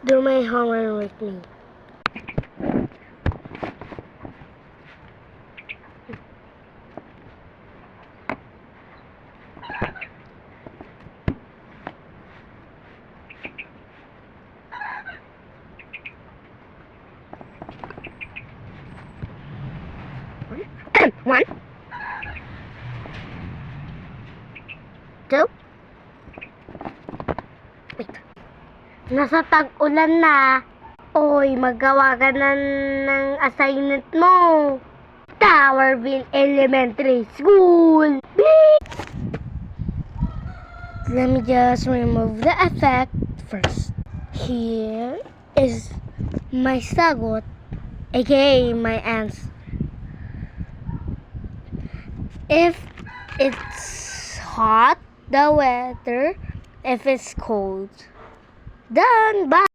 do my homework with me. One, two. Wait. Nasa tag-ulan na. Oy, magawa ka na ng assignment mo. Towerville Elementary School. Let me just remove the effect first. Here is my sagot, aka my answer. If it's hot, the weather. If it's cold, done. Bye.